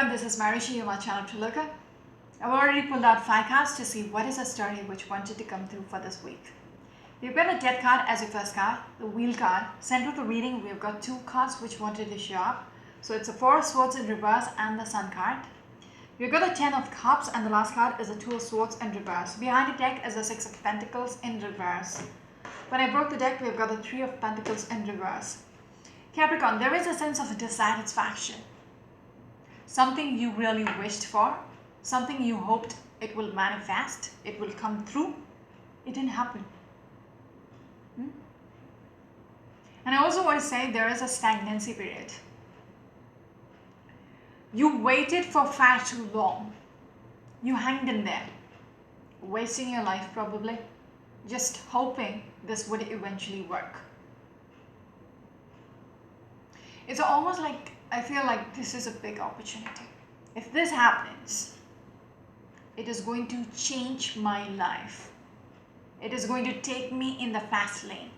Capricorn, this is Marishi, you my channel to look at. I've already pulled out 5 cards to see what is a story which wanted to come through for this week. We've got a Death card as your first card, the Wheel card. Center of the reading, we've got 2 cards which wanted to show up. So it's a 4 of Swords in reverse and the Sun card. We've got a 10 of Cups and the last card is a 2 of Swords in reverse. Behind the deck is a 6 of Pentacles in reverse. When I broke the deck, we've got the 3 of Pentacles in reverse. Capricorn, there is a sense of dissatisfaction. Something you really wished for, something you hoped it will manifest, it will come through. It didn't happen. And I also want to say there is a stagnancy period. You waited for far too long. You hanged in there, wasting your life probably, just hoping this would eventually work. It's almost like, I feel like this is a big opportunity. If this happens, it is going to change my life. It is going to take me in the fast lane.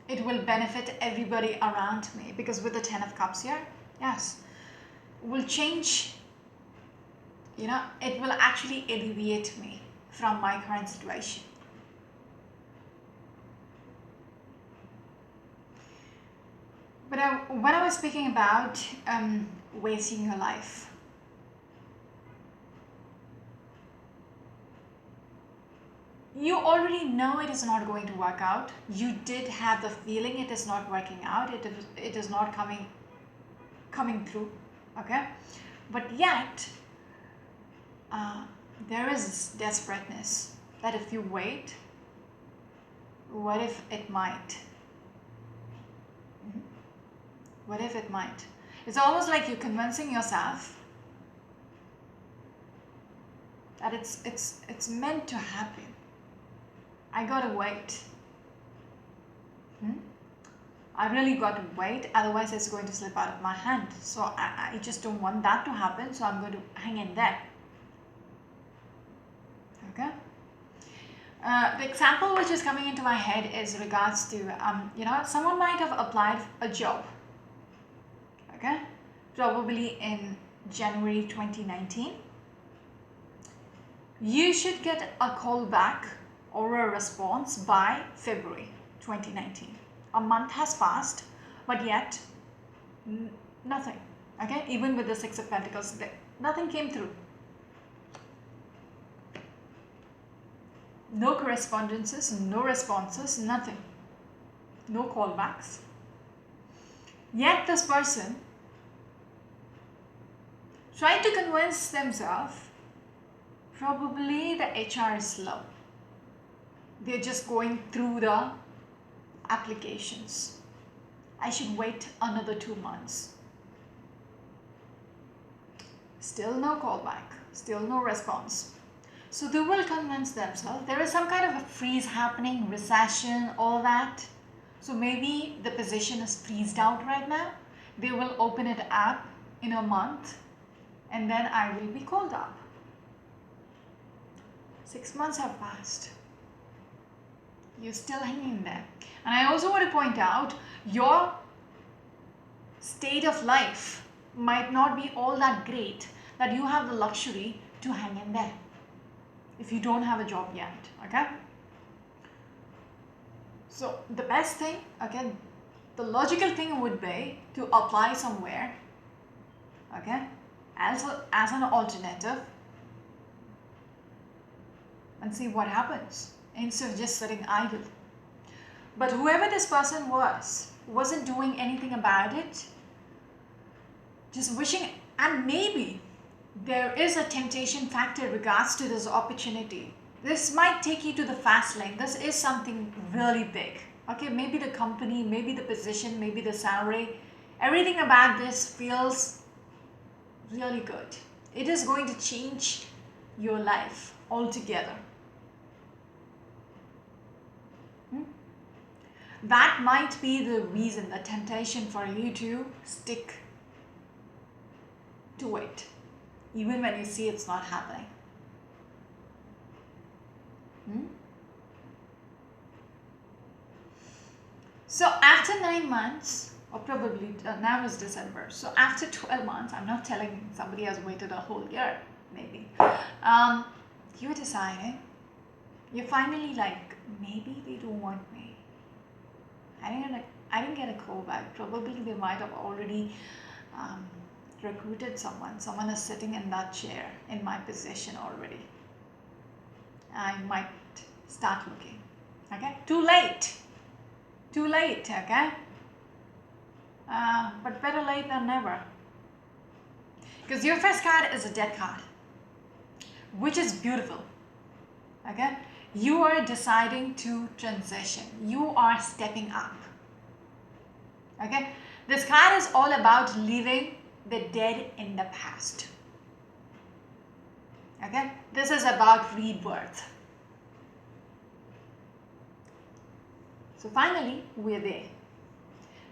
It will benefit everybody around me because with the 10 of Cups here, yes, will change, it will actually alleviate me from my current situation. But when I was speaking about wasting your life, you already know it is not going to work out. You did have the feeling it is not working out. It is not coming through. Okay, but yet there is desperateness that if you wait, what if it might? What if it might? It's almost like you're convincing yourself that it's meant to happen. I gotta wait. I really got to wait, otherwise it's going to slip out of my hand. So I just don't want that to happen, so I'm going to hang in there. Okay? The example which is coming into my head is regards to, someone might have applied a job. Okay? Probably in January 2019. You should get a call back or a response by February 2019. A month has passed, but yet nothing. Okay, even with the 6 of Pentacles, nothing came through. No correspondences, no responses, nothing. No callbacks. Yet this person tried to convince themselves probably the HR is slow. They're just going through the applications. I should wait another 2 months. Still no callback, still no response. So they will convince themselves. There is some kind of a freeze happening, recession, all that. So maybe the position is freezed out right now. They will open it up in a month and then I will be called up. 6 months have passed. You're still hanging there. And I also want to point out, your state of life might not be all that great that you have the luxury to hang in there if you don't have a job yet. Okay? So the best thing, again, the logical thing would be to apply somewhere, okay, as an alternative and see what happens instead of just sitting idle. But whoever this person wasn't doing anything about it, just wishing, and maybe there is a temptation factor in regards to this opportunity. This might take you to the fast lane. This is something really big. Okay, maybe the company, maybe the position, maybe the salary. Everything about this feels really good. It is going to change your life altogether. That might be the reason, the temptation for you to stick to it, even when you see it's not happening. So after 9 months, or probably now is December. So after 12 months, I'm not telling somebody has waited a whole year, maybe. You're deciding, you're finally like, maybe they don't want me. I didn't get a call back. Probably they might have already recruited someone. Someone is sitting in that chair in my position already. I might start looking. Okay? Too late. Too late, okay? But better late than never. Because your first card is a death card, which is beautiful. Okay? You are deciding to transition. You are stepping up. Okay? This card is all about leaving the dead in the past. Okay? This is about rebirth. So finally, we're there.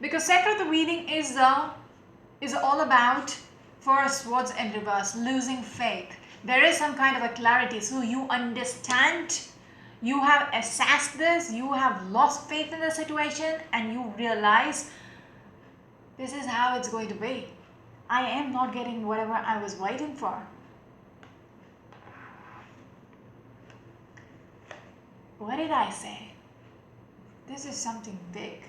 Because second of the reading is all about first words in reverse, losing faith. There is some kind of a clarity. So you understand, you have assessed this, you have lost faith in the situation, and you realize this is how it's going to be. I am not getting whatever I was waiting for. What did I say? This is something big.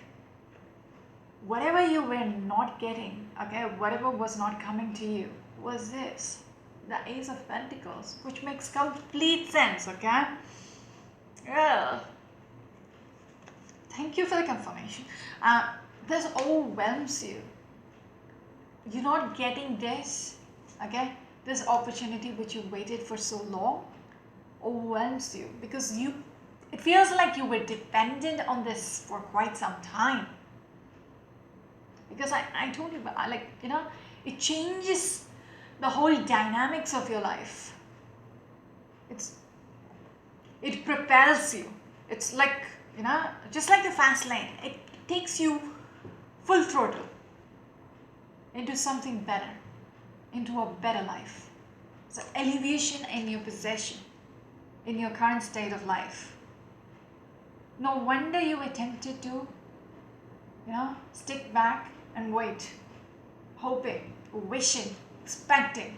Whatever you were not getting, okay, whatever was not coming to you, was this, the Ace of Pentacles, which makes complete sense, okay? Yeah. Thank you for the confirmation. This overwhelms you. You're not getting this, okay? This opportunity which you waited for so long overwhelms you because it feels like you were dependent on this for quite some time. Because I told you, like, you know, it changes the whole dynamics of your life. It propels you. It's like, you know, just like the fast lane. It takes you full throttle into something better, into a better life. So elevation in your possession, in your current state of life. No wonder you were tempted to, you know, stick back and wait, hoping, wishing, expecting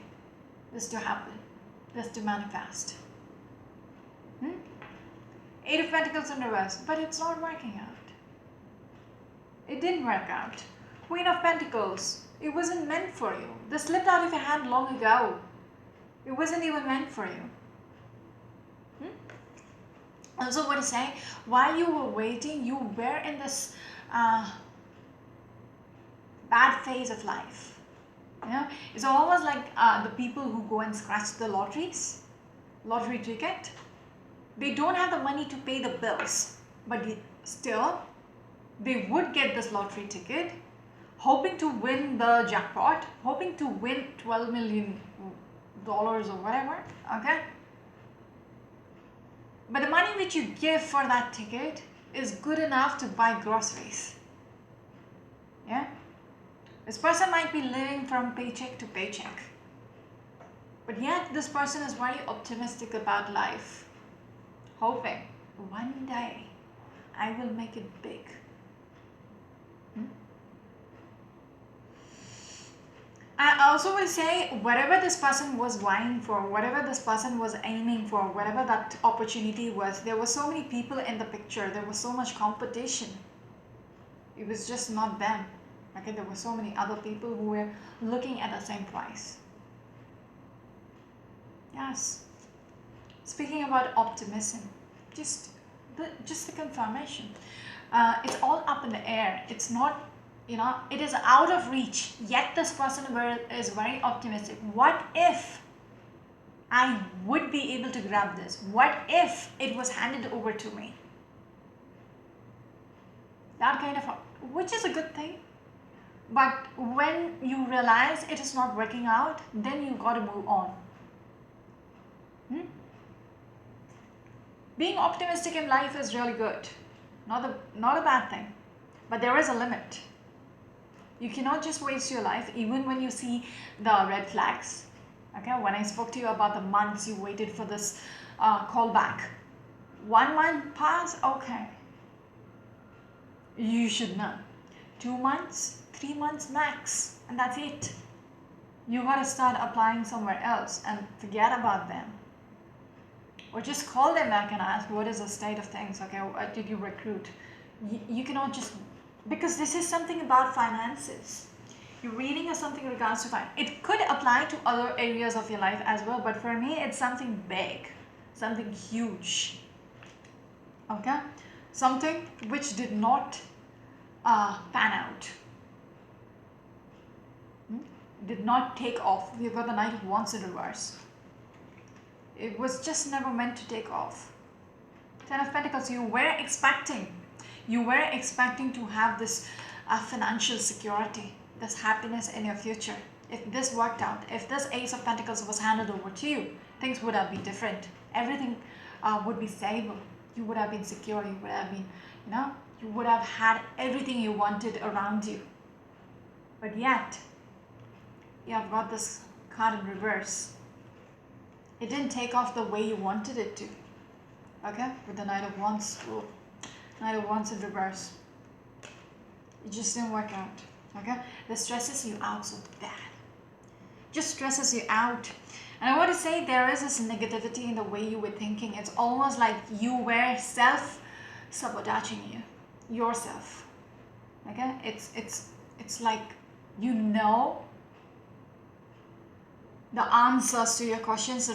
this to happen, this to manifest. Eight of Pentacles in reverse, but it's not working out. It didn't work out. Queen of Pentacles, it wasn't meant for you. This slipped out of your hand long ago. It wasn't even meant for you. Also, what to say, while you were waiting, you were in this bad phase of life. You know, it's almost like the people who go and scratch the lottery ticket. They don't have the money to pay the bills, but still, they would get this lottery ticket, hoping to win the jackpot, hoping to win $12 million or whatever, okay? But the money which you give for that ticket is good enough to buy groceries. Yeah? This person might be living from paycheck to paycheck. But yet this person is very optimistic about life. Hoping one day I will make it big. I also will say, whatever this person was vying for, whatever this person was aiming for, whatever that opportunity was, there were so many people in the picture, there was so much competition. It was just not them. Okay, there were so many other people who were looking at the same price. Yes. Speaking about optimism, just the confirmation. It's all up in the air. It's not, you know, it is out of reach. Yet this person is very optimistic. What if I would be able to grab this? What if it was handed over to me? That kind of, which is a good thing. But when you realize it is not working out, then you got to move on. Being optimistic in life is really good. Not a bad thing. But there is a limit. You cannot just waste your life even when you see the red flags. Okay, when I spoke to you about the months you waited for this call back. 1 month passed, okay. You should know. 2 months, 3 months max, and that's it. You gotta start applying somewhere else and forget about them. Or just call them back and ask, what is the state of things? Okay, what did you recruit? You cannot just, because this is something about finances. You're reading or something in regards to finance. It could apply to other areas of your life as well, but for me, it's something big, something huge. Okay, something which did not pan out, did not take off. We've got the Knight of Wands in reverse. It was just never meant to take off. Ten of Pentacles, you were expecting to have this financial security, this happiness in your future. If this worked out, if this Ace of Pentacles was handed over to you, things would have been different. Everything would be stable. You would have been secure. You would have been, you would have had everything you wanted around you. But yet, you have got this card in reverse. It didn't take off the way you wanted it to. Okay, with the Knight of Wands. Ooh. Knight of Wands in reverse. It just didn't work out. Okay, this stresses you out so bad. Just stresses you out. And I want to say there is this negativity in the way you were thinking. It's almost like you were self-sabotaging yourself. Okay, it's like the answers to your questions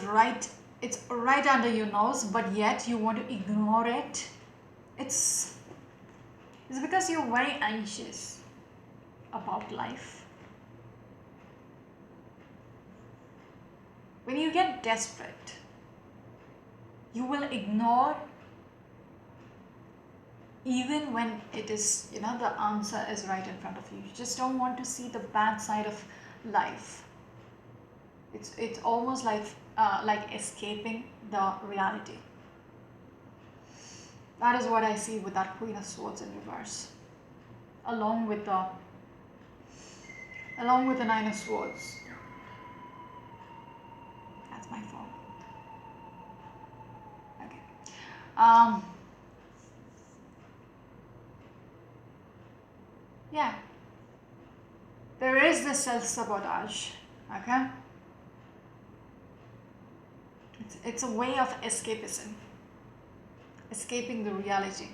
it's right under your nose, but yet you want to ignore it. It's because you're very anxious about life. When you get desperate, you will ignore even when it is, the answer is right in front of you. You just don't want to see the bad side of life. It's almost like escaping the reality. That is what I see with that Queen of Swords in reverse, along with the Nine of Swords. That's my fault. Okay. Yeah. There is this self-sabotage. Okay. It's a way of escapism, escaping the reality.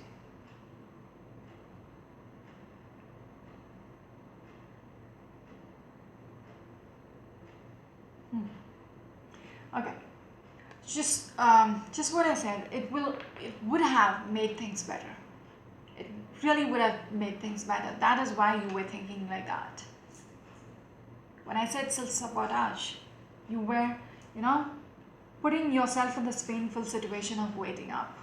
Okay, just what I said. It would have made things better. It really would have made things better. That is why you were thinking like that. When I said self-sabotage, you were, putting yourself in this painful situation of waiting up.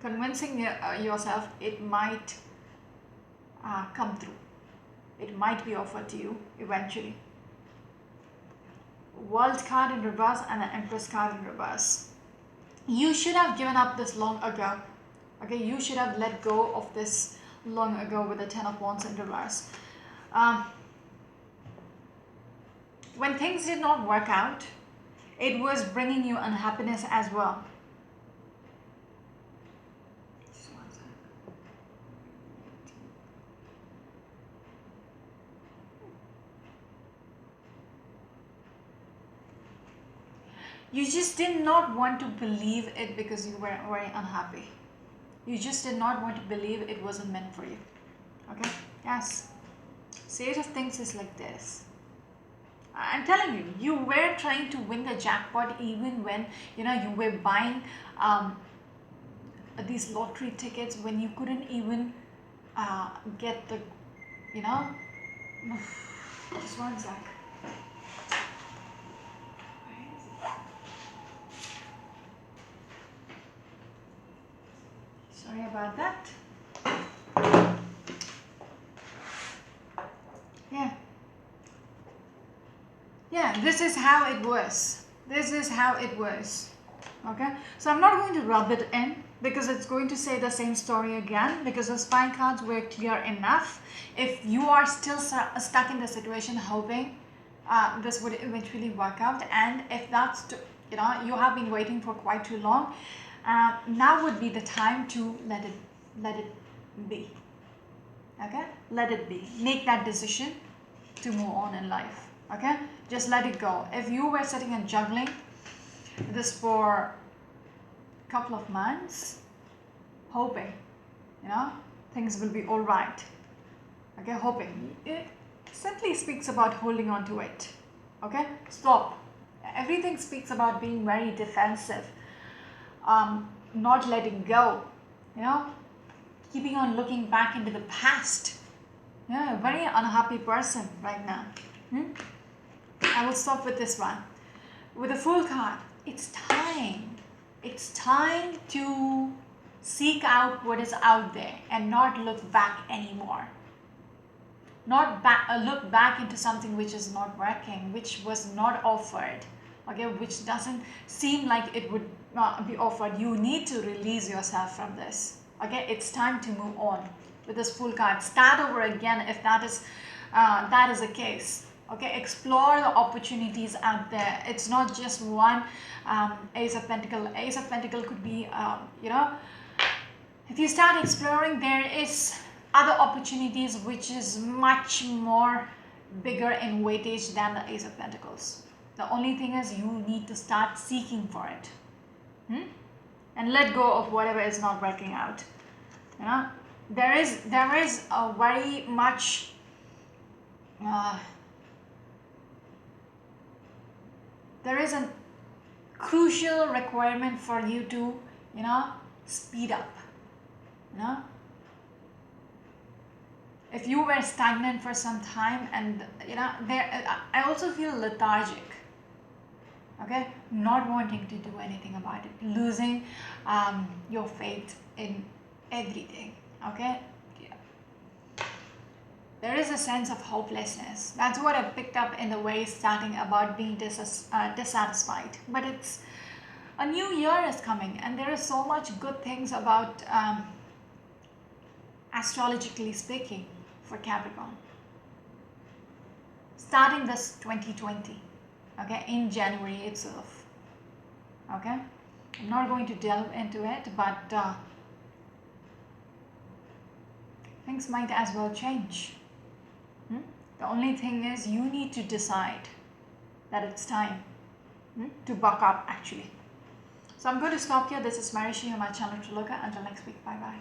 Convincing yourself it might come through. It might be offered to you eventually. World card in reverse and the Empress card in reverse. You should have given up this long ago. Okay, you should have let go of this long ago with the Ten of Wands in reverse. When things did not work out, it was bringing you unhappiness as well. You just did not want to believe it because you were very unhappy. You just did not want to believe it wasn't meant for you. Okay? Yes. State of things is like this. I'm telling you, you were trying to win the jackpot even when, you were buying these lottery tickets when you couldn't even get the, just one sec. Sorry about that. Yeah, this is how it was. This is how it was. Okay, so I'm not going to rub it in because it's going to say the same story again, because the spy cards were clear enough. If you are still stuck in the situation hoping this would eventually work out, and if that's you have been waiting for quite too long, now would be the time to let it be. Okay, let it be. Make that decision to move on in life. Okay, just let it go. If you were sitting and juggling this for a couple of months, hoping, things will be all right. Okay, hoping. It simply speaks about holding on to it. Okay, stop. Everything speaks about being very defensive, not letting go, keeping on looking back into the past. Yeah, a very unhappy person right now. I will stop with this one. With the Fool card, it's time. It's time to seek out what is out there and not look back anymore. Not look back into something which is not working, which was not offered, okay, which doesn't seem like it would be offered. You need to release yourself from this. Okay, it's time to move on. With this Fool card, start over again if that is the case. Okay, explore the opportunities out there. It's not just one Ace of Pentacle. Ace of Pentacle could be, if you start exploring, there is other opportunities which is much more bigger in weightage than the Ace of Pentacles. The only thing is you need to start seeking for it. And let go of whatever is not working out. There is a very much there is a crucial requirement for you to speed up. If you were stagnant for some time, and I also feel lethargic. Okay, not wanting to do anything about it, losing your faith in everything. Okay, there is a sense of hopelessness. That's what I picked up in the way starting about being dissatisfied. But it's a new year is coming, and there is so much good things about astrologically speaking for Capricorn. Starting this 2020, okay, in January itself. Okay, I'm not going to delve into it, but things might as well change. The only thing is you need to decide that it's time to buck up actually. So I'm going to stop here. This is Marishi on my channel to look at. Until next week, bye bye.